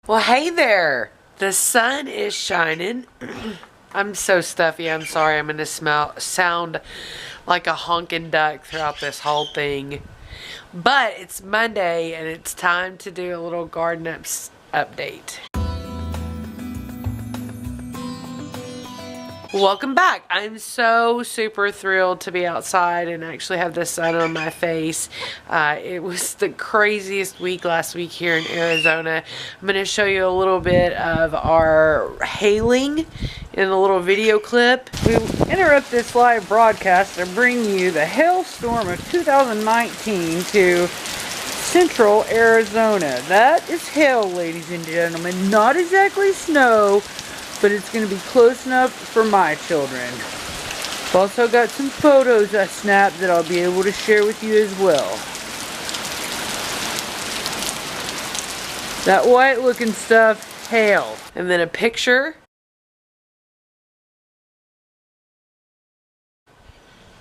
Well, hey there. The sun is shining. I'm so stuffy. I'm sorry. I'm going to sound like a honking duck throughout this whole thing. But it's Monday and it's time to do a little garden update. Welcome back. I'm so super thrilled to be outside and actually have the sun on my face. It was the craziest week last week here in Arizona. I'm going to show you a little bit of our hailing in a little video clip. We interrupt this live broadcast to bring you the hailstorm of 2019 to central Arizona. That is hail, ladies and gentlemen. Not exactly snow, but it's going to be close enough for my children. I've also got some photos I snapped that I'll be able to share with you as well. That white looking stuff, hail. And then a picture.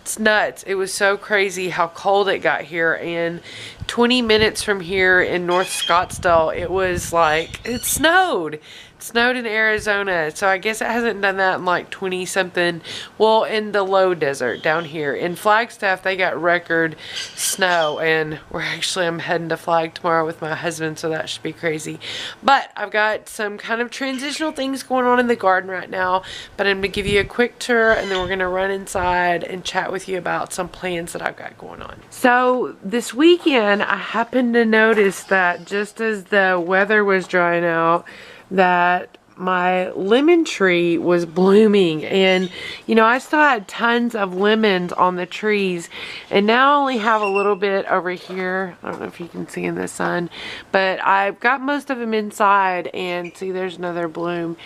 It's nuts. It was so crazy how cold it got here, and 20 minutes from here in North Scottsdale, it was like, it snowed. It snowed in Arizona, so I guess it hasn't done that in like 20 something, well, in the low desert down here. In Flagstaff, they got record snow, and I'm heading to Flag tomorrow with my husband, so that should be crazy. But I've got some kind of transitional things going on in the garden right now, but I'm going to give you a quick tour, and then we're going to run inside and chat with you about some plans that I've got going on. So this weekend, I happened to notice that just as the weather was drying out, that my lemon tree was blooming, and you know, I still had tons of lemons on the trees, and now I only have a little bit over here. I don't know if you can see in the sun, but I've got most of them inside, and see, there's another bloom.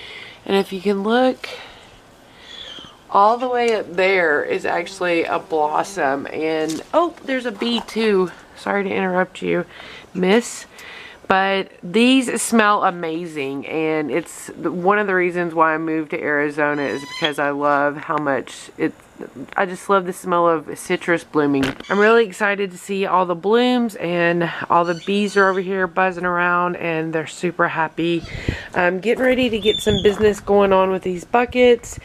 And if you can look, all the way up there is actually a blossom, and oh, there's a bee too. Sorry to interrupt you, miss. But these smell amazing, and it's one of the reasons why I moved to Arizona is because I love how much I just love the smell of citrus blooming. I'm really excited to see all the blooms, and all the bees are over here buzzing around, and they're super happy. I'm getting ready to get some business going on with these buckets.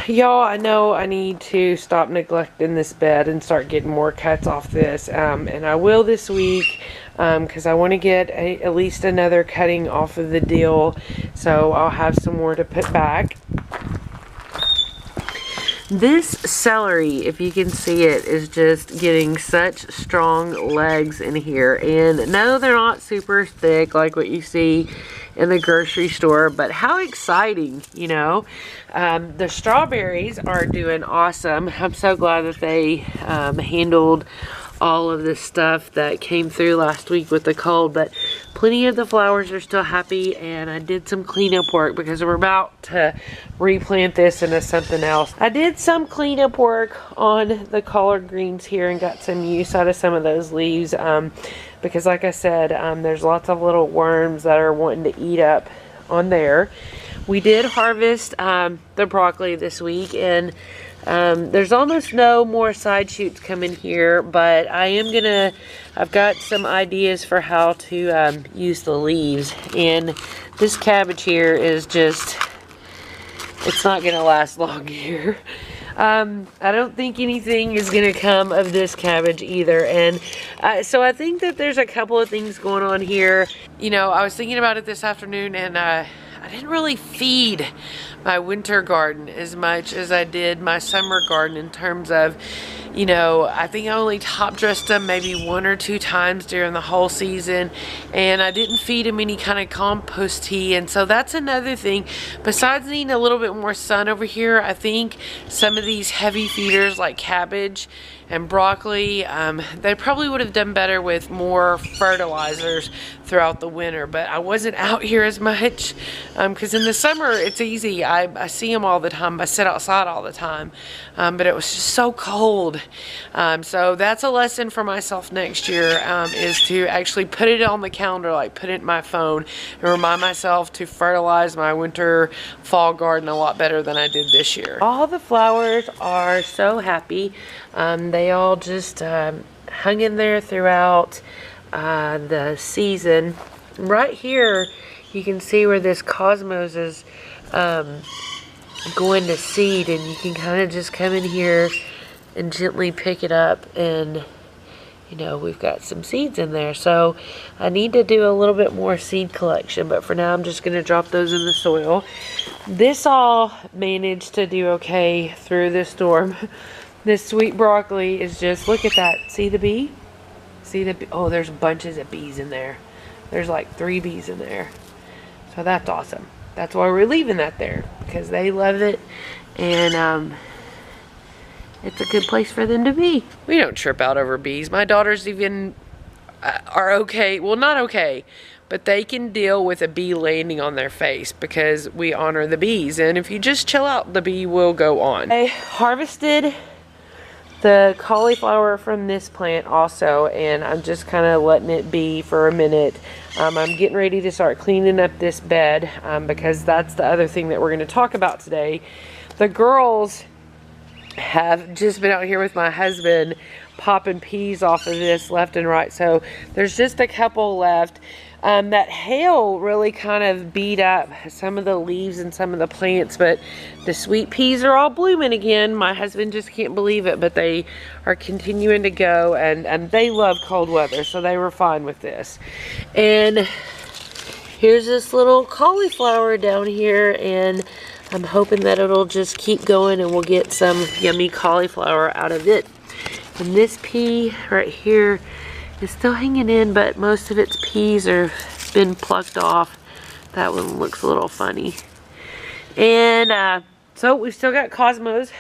Y'all, I know I need to stop neglecting this bed and start getting more cuts off this, and I will this week, because I want to get at least another cutting off of the deal, so I'll have some more to put back. This celery, if you can see it, is just getting such strong legs in here, and no, they're not super thick like what you see in the grocery store, but how exciting, you know. The strawberries are doing awesome. I'm so glad that they handled all of the stuff that came through last week with the cold, but plenty of the flowers are still happy, and I did some cleanup work because we're about to replant this into something else. I did some cleanup work on the collard greens here and got some use out of some of those leaves, because like I said, there's lots of little worms that are wanting to eat up on there. We did harvest the broccoli this week, and there's almost no more side shoots coming here, but I've got some ideas for how to use the leaves. And this cabbage here is just, it's not gonna last long here. I don't think anything is gonna come of this cabbage either, and so I think that there's a couple of things going on here. You know, I was thinking about it this afternoon, and I didn't really feed my winter garden as much as I did my summer garden, in terms of, you know, I think I only top dressed them maybe 1 or 2 times during the whole season, and I didn't feed them any kind of compost tea. And so that's another thing. Besides needing a little bit more sun over here, I think some of these heavy feeders like cabbage and broccoli, they probably would have done better with more fertilizers throughout the winter. But I wasn't out here as much, because in the summer it's easy. I see them all the time. I sit outside all the time, but it was just so cold. So that's a lesson for myself next year, is to actually put it on the calendar, like put it in my phone, and remind myself to fertilize my winter fall garden a lot better than I did this year. All the flowers are so happy. They all just hung in there throughout the season. right here, you can see where this cosmos is going to seed, and you can kind of just come in here and gently pick it up, and you know, we've got some seeds in there. So I need to do a little bit more seed collection, but for now I'm just going to drop those in the soil. This all managed to do okay through this storm. This sweet broccoli is just, look at that. See the bee? See the bee? Oh, there's bunches of bees in there. There's like 3 bees in there. So that's awesome. That's why we're leaving that there, because they love it, and it's a good place for them to be. We don't trip out over bees. My daughters even are okay. Well, not okay, but they can deal with a bee landing on their face because we honor the bees. And if you just chill out, the bee will go on. I harvested the cauliflower from this plant also, and I'm just kind of letting it be for a minute. I'm getting ready to start cleaning up this bed because that's the other thing that we're going to talk about today. The girls have just been out here with my husband popping peas off of this left and right, so there's just a couple left. That hail really kind of beat up some of the leaves and some of the plants, but the sweet peas are all blooming again. My husband just can't believe it, but they are continuing to go, and they love cold weather, so they were fine with this. And here's this little cauliflower down here, and I'm hoping that it'll just keep going and we'll get some yummy cauliflower out of it. And this pea right here is still hanging in, but most of its peas are been plucked off. That one looks a little funny. And so we've still got cosmos.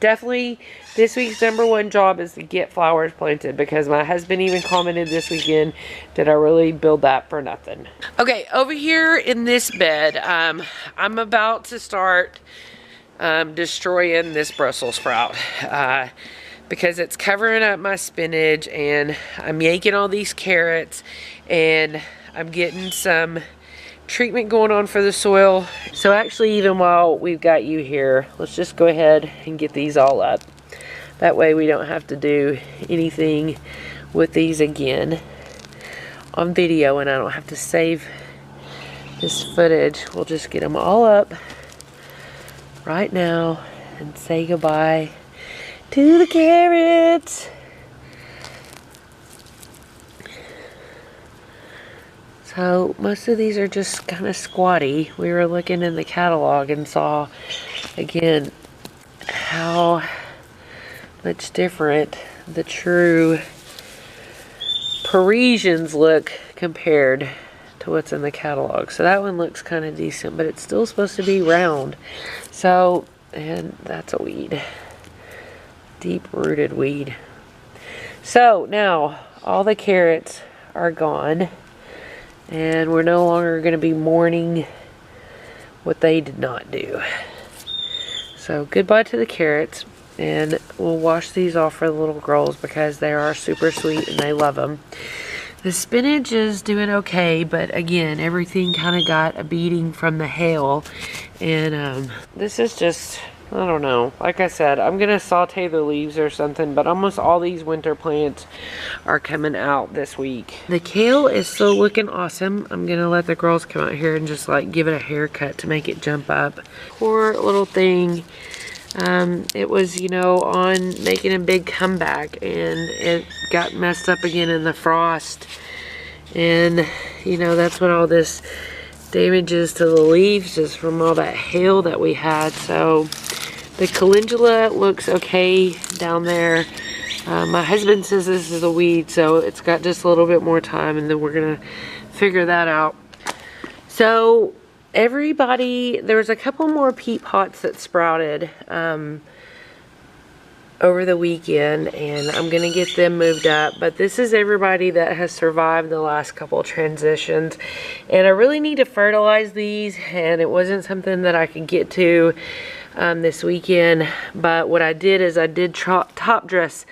Definitely this week's #1 job is to get flowers planted, because my husband even commented this weekend, did I really build that for nothing? Okay, over here in this bed, I'm about to start destroying this Brussels sprout because it's covering up my spinach, and I'm yanking all these carrots, and I'm getting some treatment going on for the soil. So actually, even while we've got you here, let's just go ahead and get these all up. That way we don't have to do anything with these again on video, and I don't have to save this footage. We'll just get them all up right now and say goodbye to the carrots. So most of these are just kind of squatty. We were looking in the catalog and saw again how much different the true Parisans look compared to what's in the catalog. So that one looks kind of decent, but it's still supposed to be round. So, and that's a weed. Deep-rooted weed. So now all the carrots are gone, and we're no longer going to be mourning what they did not do. So goodbye to the carrots, and we'll wash these off for the little girls because they are super sweet and they love them. The spinach is doing okay, but again, everything kind of got a beating from the hail, and this is just, I don't know. Like I said, I'm going to saute the leaves or something, but almost all these winter plants are coming out this week. The kale is still looking awesome. I'm going to let the girls come out here and just like give it a haircut to make it jump up. Poor little thing. It was, you know, on making a big comeback, and it got messed up again in the frost. And, you know, that's what all this damages to the leaves is from all that hail that we had. So the calendula looks okay down there. My husband says this is a weed, so it's got just a little bit more time, and then we're gonna figure that out. So everybody, there was a couple more peat pots that sprouted over the weekend, and I'm gonna get them moved up. But this is everybody that has survived the last couple transitions, and I really need to fertilize these, and it wasn't something that I could get to this weekend. But what I did is I did top dress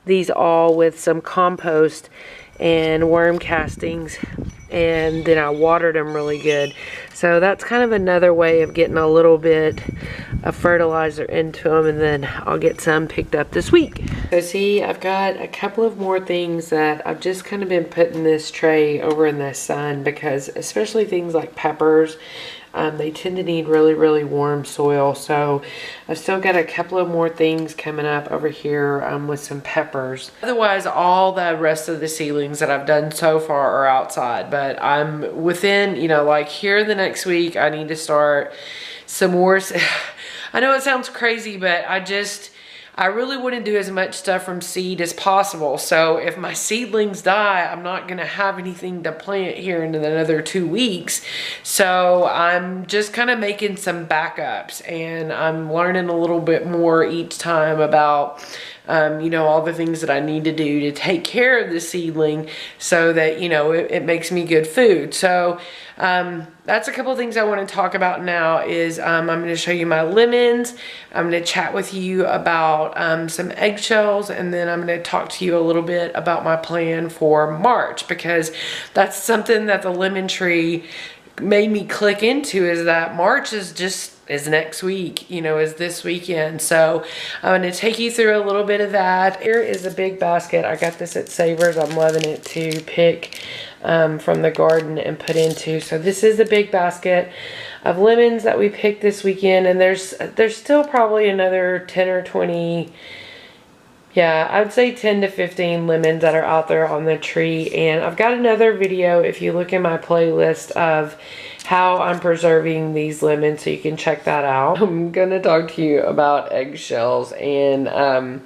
these all with some compost and worm castings, and then I watered them really good. So that's kind of another way of getting a little bit of fertilizer into them, and then I'll get some picked up this week. So see, I've got a couple of more things that I've just kind of been putting in this tray over in the sun, because especially things like peppers, they tend to need really, really warm soil. So I've still got a couple of more things coming up over here with some peppers. Otherwise, all the rest of the seedlings that I've done so far are outside. But I'm within, you know, like here the next week, I need to start some more. I know it sounds crazy, but I really want to do as much stuff from seed as possible. So if my seedlings die, I'm not going to have anything to plant here in another 2 weeks. So I'm just kind of making some backups, and I'm learning a little bit more each time about you know, all the things that I need to do to take care of the seedling so that, you know, it makes me good food. So that's a couple of things I want to talk about now. Is I'm going to show you my lemons. I'm going to chat with you about some eggshells, and then I'm going to talk to you a little bit about my plan for March, because that's something that the lemon tree made me click into, is that March is next week, you know, is this weekend. So I'm going to take you through a little bit of that. Here is a big basket. I got this at Savers. I'm loving it to pick from the garden and put into. So this is a big basket of lemons that we picked this weekend, and there's still probably another 10 or 20, yeah, I would say 10 to 15 lemons that are out there on the tree. And I've got another video, if you look in my playlist, of how I'm preserving these lemons, so you can check that out. I'm gonna talk to you about eggshells, and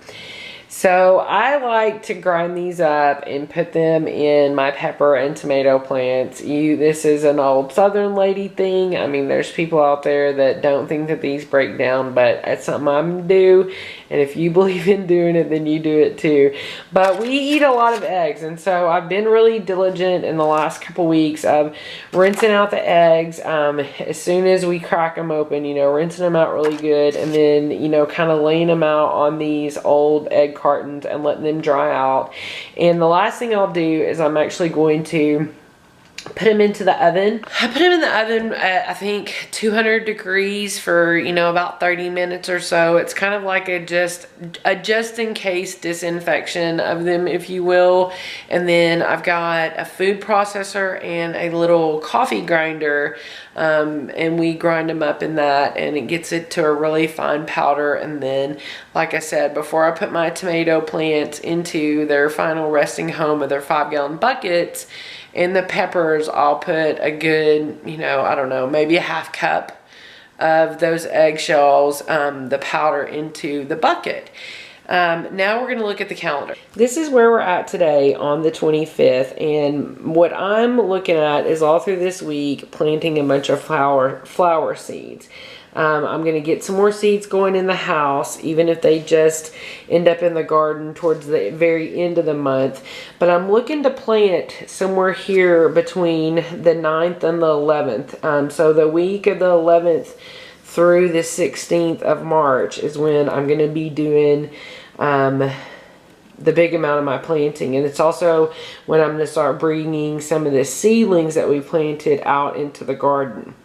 so I like to grind these up and put them in my pepper and tomato plants. This is an old Southern lady thing. I mean, there's people out there that don't think that these break down, but it's something I'm gonna do. And if you believe in doing it, then you do it too. But we eat a lot of eggs, and so I've been really diligent in the last couple weeks of rinsing out the eggs as soon as we crack them open, you know, rinsing them out really good, and then, you know, kind of laying them out on these old egg cartons and letting them dry out. And the last thing I'll do is I'm actually going to put them into the oven. I put them in the oven at, I think, 200 degrees for, you know, about 30 minutes or so. It's kind of like a just in case disinfection of them, if you will. And then I've got a food processor and a little coffee grinder, and we grind them up in that, and it gets it to a really fine powder. And then, like I said, before I put my tomato plants into their final resting home of their 5-gallon buckets, and the peppers, I'll put a good, you know, I don't know, maybe a half cup of those eggshells, the powder, into the bucket. Now we're going to look at the calendar. This is where we're at today on the 25th, and what I'm looking at is all through this week planting a bunch of flower seeds. I'm going to get some more seeds going in the house, even if they just end up in the garden towards the very end of the month. But I'm looking to plant somewhere here between the 9th and the 11th. So the week of the 11th through the 16th of March is when I'm going to be doing the big amount of my planting. And it's also when I'm going to start bringing some of the seedlings that we planted out into the garden.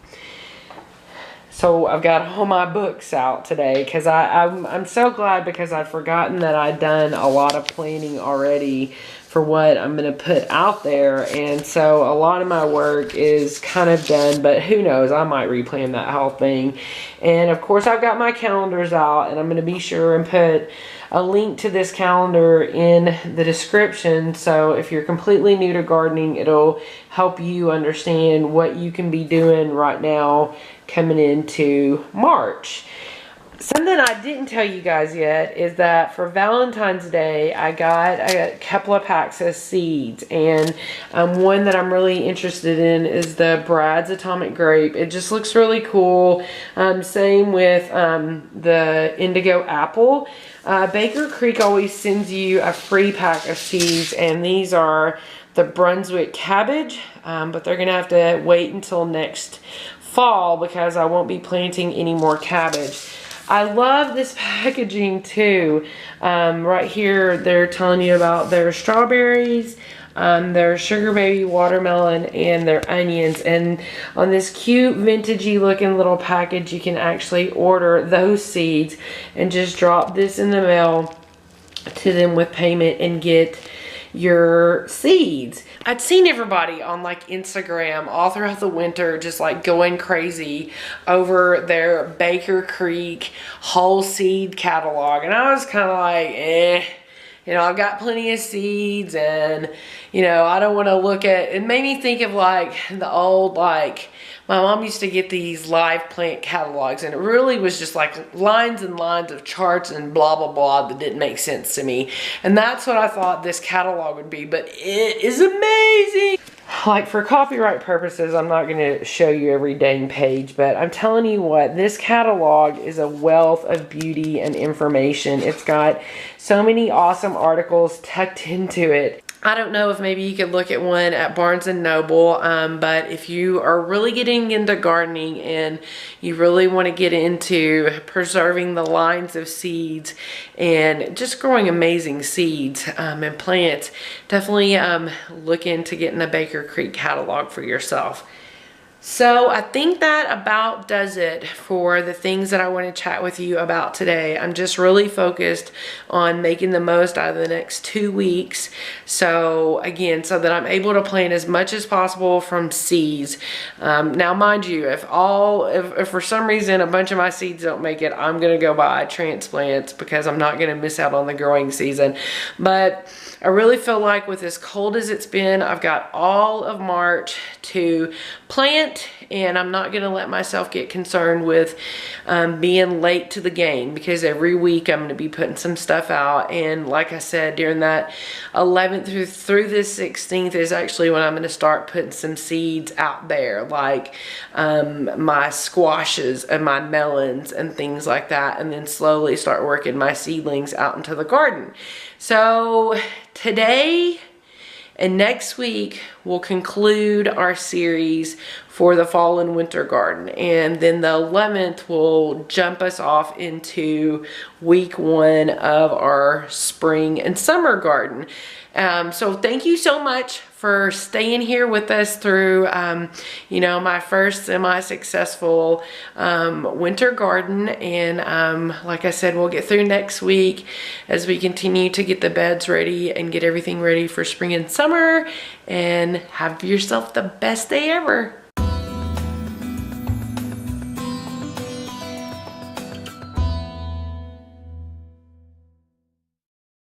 So I've got all my books out today, because I'm so glad, because I'd forgotten that I'd done a lot of planning already for what I'm going to put out there. And so a lot of my work is kind of done, but who knows, I might replan that whole thing. And of course I've got my calendars out, and I'm going to be sure and put a link to this calendar in the description. So if you're completely new to gardening, it'll help you understand what you can be doing right now coming into March. Something I didn't tell you guys yet is that for Valentine's Day, I got a couple of packs of seeds, and one that I'm really interested in is the Brad's Atomic Grape. It just looks really cool. Same with the Indigo Apple. Baker Creek always sends you a free pack of seeds, and these are the Brunswick Cabbage, but they're gonna have to wait until next fall, because I won't be planting any more cabbage. I love this packaging too. Right here they're telling you about their strawberries. their sugar baby watermelon, and their onions. And on this cute vintagey looking little package, you can actually order those seeds and just drop this in the mail to them with payment and get your seeds. I'd seen everybody on like Instagram all throughout the winter just like going crazy over their Baker Creek whole seed catalog, and I was kind of like, you know, I've got plenty of seeds, and you know, I don't want to look at it. Made me think of like the old, like my mom used to get these live plant catalogs, and it really was just like lines and lines of charts and blah, blah, blah that didn't make sense to me. And that's what I thought this catalog would be, but it is amazing. Like for copyright purposes, I'm not going to show you every dang page, but I'm telling you what, this catalog is a wealth of beauty and information. It's got so many awesome articles tucked into it. I don't know if maybe you could look at one at Barnes & Noble, but if you are really getting into gardening and you really want to get into preserving the lines of seeds and just growing amazing seeds and plants, definitely look into getting a Baker Creek catalog for yourself. So I think that about does it for the things that I want to chat with you about today. I'm just really focused on making the most out of the next 2 weeks. So again, so that I'm able to plant as much as possible from seeds. Now mind you, if for some reason a bunch of my seeds don't make it, I'm going to go buy transplants because I'm not going to miss out on the growing season. But I really feel like with as cold as it's been, I've got all of March to plant, and I'm not going to let myself get concerned with being late to the game, because every week I'm going to be putting some stuff out. And like I said, during that 11th through the 16th is actually when I'm going to start putting some seeds out there, like my squashes and my melons and things like that, and then slowly start working my seedlings out into the garden. So today and next week we'll conclude our series for the fall and winter garden, and then the 11th will jump us off into week 1 of our spring and summer garden. So thank you so much for staying here with us through, you know, my first semi-successful winter garden. And like I said, we'll get through next week as we continue to get the beds ready and get everything ready for spring and summer. And have yourself the best day ever.